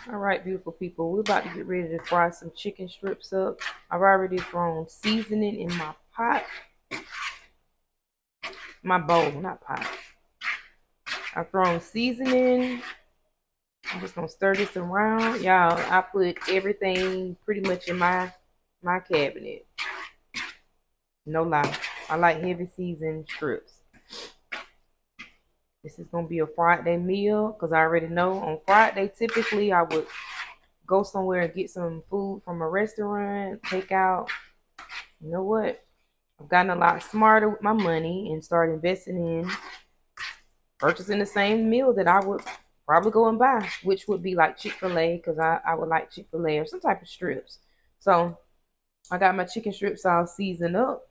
All right, beautiful people. We're about to get ready to fry some chicken strips up. I've already thrown seasoning in my pot, my bowl, not pot. I've thrown seasoning. I'm just gonna stir this around, y'all. I put everything pretty much in my cabinet. No lie, I like heavy seasoned strips. This is gonna be a Friday meal because I already know on Friday typically I would go somewhere and get some food from a restaurant, take out. You know what? I've gotten a lot smarter with my money and started investing in purchasing the same meal that I would probably go and buy, which would be like Chick-fil-A because I would like Chick-fil-A or some type of strips. So I got my chicken strips all seasoned up.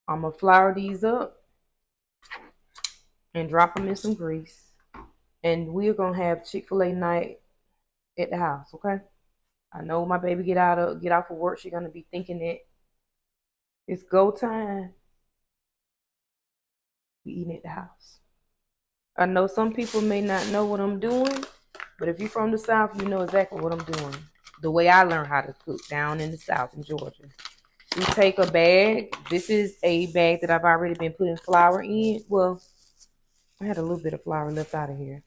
I'm going to flour these up and drop them in some grease. And we're going to have Chick-fil-A night at the house, okay? I know my baby get off of work. She's going to be thinking that it's go time. We eating at the house. I know some people may not know what I'm doing, but if you're from the South, you know exactly what I'm doing. The way I learned how to cook down in the South in Georgia. We take a bag. This is a bag that I've already been putting flour in. Well, I had a little bit of flour left out of here.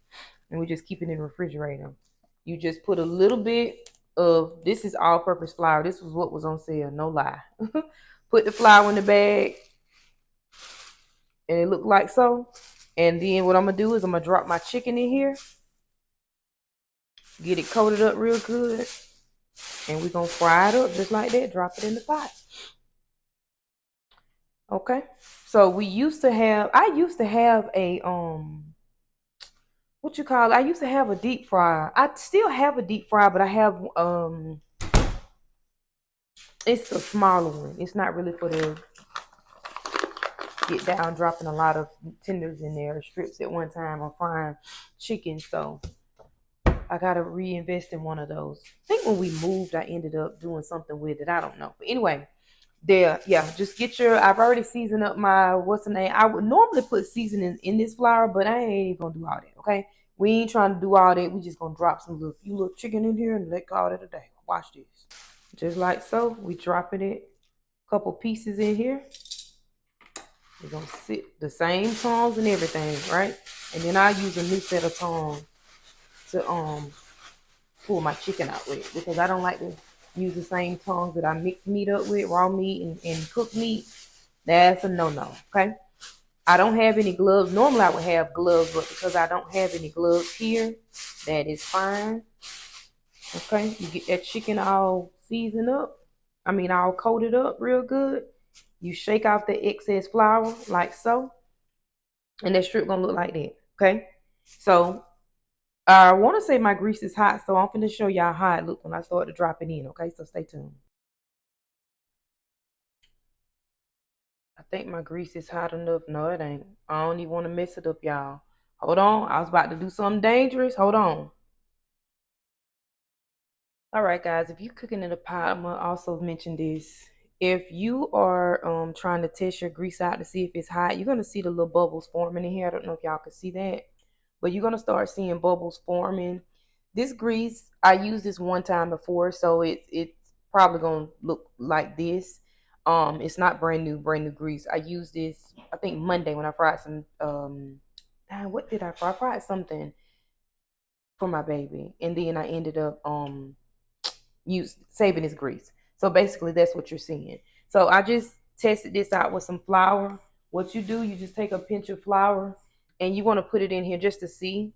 And we just keep it in the refrigerator. You just put a little bit of, this is all-purpose flour. This was what was on sale, no lie. Put the flour in the bag, and it looked like so. And then what I'm going to do is I'm going to drop my chicken in here. Get it coated up real good. And we're going to fry it up just like that. Drop it in the pot. Okay. So I used to have a, what you call it? I used to have a deep fryer. I still have a deep fryer, but I have, it's a smaller one. It's not really for the get down dropping a lot of tenders in there, strips at one time, or frying chicken. So I gotta reinvest in one of those. I think when we moved, I ended up doing something with it. I don't know. But anyway, yeah, just get your, I've already seasoned up my, what's the name? I would normally put seasoning in this flour, but I ain't even gonna do all that, okay? We ain't trying to do all that. We just gonna drop some few little chicken in here and let call it a day. Watch this. Just like so, we dropping it, a couple pieces in here. We're gonna sit the same tongs and everything, right? And then I use a new set of tongs to pull my chicken out with, because I don't like to use the same tongs that I mix meat up with, raw meat and cooked meat. That's a no-no, okay? I don't have any gloves. Normally I would have gloves, but because I don't have any gloves here, that is fine. Okay, you get that chicken all seasoned up. I mean, all coated up real good. You shake off the excess flour like so, and that strip gonna look like that. Okay, so I want to say my grease is hot, so I'm finna show y'all how it look when I start to drop it in. Okay, so stay tuned. I think my grease is hot enough. No, it ain't. I don't even want to mess it up, y'all. Hold on, I was about to do something dangerous. Hold on. All right, guys, if you're cooking in a pot, I'm gonna also mention this. If you are trying to test your grease out to see if it's hot, you're gonna see the little bubbles forming in here. I don't know if y'all can see that, but you're gonna start seeing bubbles forming. This grease, I used this one time before, so it's probably gonna look like this. It's not brand new grease. I used this, I think Monday when I fried some what did I fry? I fried something for my baby, and then I ended up use saving his grease. So basically that's what you're seeing. So I just tested this out with some flour. What you do, you just take a pinch of flour and you want to put it in here just to see.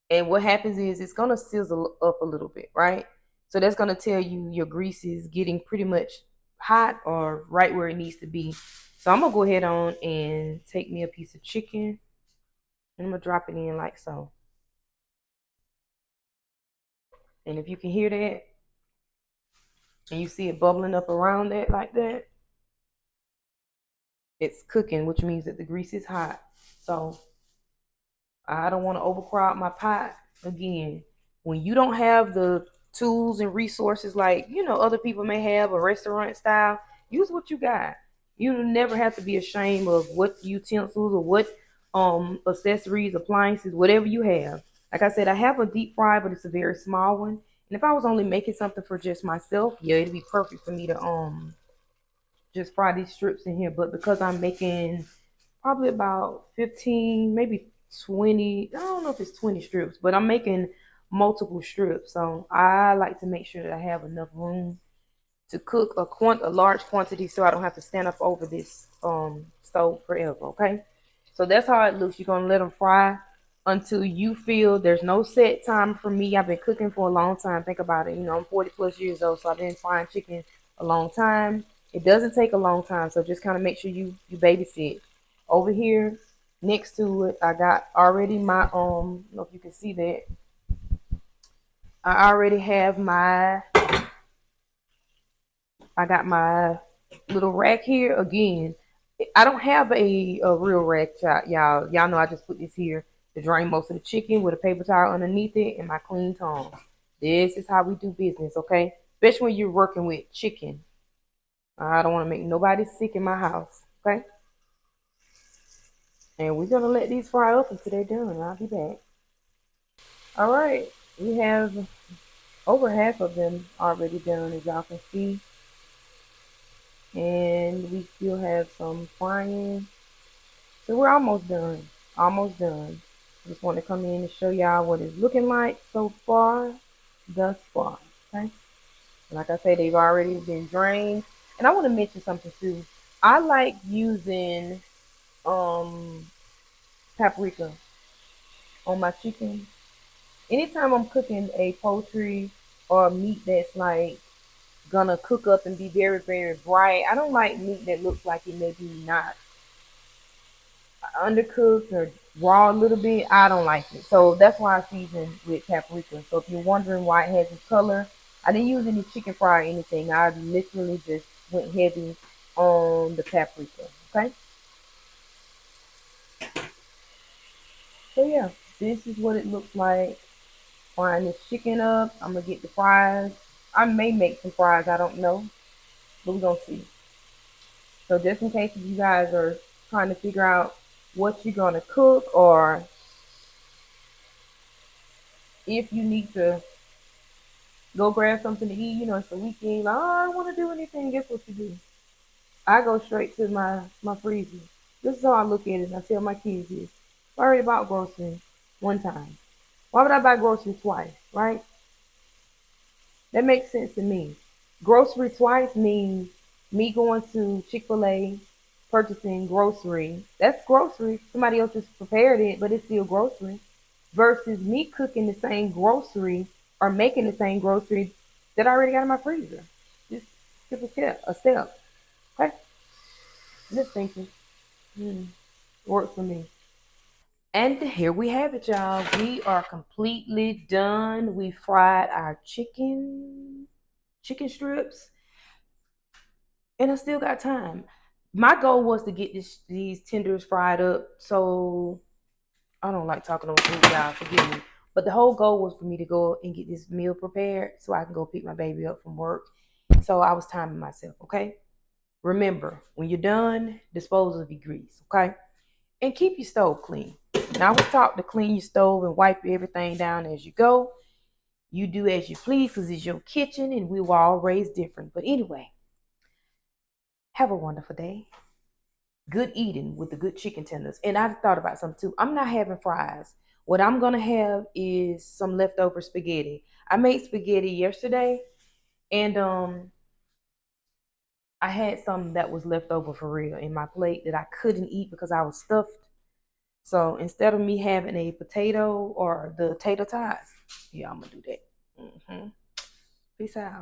And what happens is it's gonna sizzle up a little bit, right? So that's gonna tell you your grease is getting pretty much hot or right where it needs to be. So I'm gonna go ahead on and take me a piece of chicken and I'm gonna drop it in like so. And if you can hear that and you see it bubbling up around that like that, it's cooking, which means that the grease is hot. So I don't want to overcrowd my pot. Again, when you don't have the tools and resources like other people may have a restaurant style, use what you got. You never have to be ashamed of what utensils or what accessories, appliances, whatever you have. Like I said, I have a deep fry, but it's a very small one. And if I was only making something for just myself, yeah, it'd be perfect for me to just fry these strips in here. But because I'm making probably about 15, maybe 20, I don't know if it's 20 strips, but I'm making multiple strips. So I like to make sure that I have enough room to cook a large quantity so I don't have to stand up over this stove forever, okay? So that's how it looks. You're gonna let them fry until you feel there's no set time for me. I've been cooking for a long time. Think about it. You know, I'm 40 plus years old, so I've been frying chicken a long time. It doesn't take a long time, so just kind of make sure you babysit. Over here next to it, I got already my I don't know if you can see that. I already have I got my little rack here again. I don't have a real rack, y'all. Y'all know I just put this here to drain most of the chicken with a paper towel underneath it and my clean tongs. This is how we do business, okay? Especially when you're working with chicken. I don't want to make nobody sick in my house, okay? And we're gonna let these fry up until they're done. I'll be back. All right, we have over half of them already done, as y'all can see, and we still have some frying. So we're almost done. Almost done. Just want to come in and show y'all what it's looking like so far, thus far. Okay. Like I say, they've already been drained. And I want to mention something too. I like using um paprika on my chicken. Anytime I'm cooking a poultry or meat that's like gonna cook up and be very, very bright. I don't like meat that looks like it may be not undercooked or raw a little bit. I don't like it. So that's why I season with paprika. So if you're wondering why it has this color, I didn't use any chicken fry or anything. I literally just went heavy on the paprika. Okay. So yeah, this is what it looks like. Frying this chicken up. I'm gonna get the fries. I may make some fries, I don't know. But we're gonna see. So just in case if you guys are trying to figure out what you're gonna cook or if you need to go grab something to eat, you know, it's the weekend, like, oh, I don't want to do anything, guess what you do? I go straight to my freezer. This is how I look at it. And I tell my kids this. I already bought groceries one time. Why would I buy groceries twice, right? That makes sense to me. Grocery twice means me going to Chick-fil-A, purchasing grocery. That's grocery. Somebody else just prepared it, but it's still grocery. Versus me cooking the same grocery or making the same grocery that I already got in my freezer. Just skip a step. Okay? Just thinking. Hmm. Works for me. And here we have it, y'all. We are completely done. We fried our chicken strips, and I still got time. My goal was to get these tenders fried up. So I don't like talking over food, y'all. Forgive me. But the whole goal was for me to go and get this meal prepared so I can go pick my baby up from work. So I was timing myself, okay? Remember, when you're done, dispose of your grease, okay? And keep your stove clean. Now, I was taught to clean your stove and wipe everything down as you go. You do as you please because it's your kitchen and we were all raised different. But anyway, have a wonderful day. Good eating with the good chicken tenders. And I thought about something too. I'm not having fries. What I'm gonna have is some leftover spaghetti. I made spaghetti yesterday, and I had some that was left over for real in my plate that I couldn't eat because I was stuffed. So instead of me having a potato or the tater tots, yeah, I'm gonna do that. Peace out.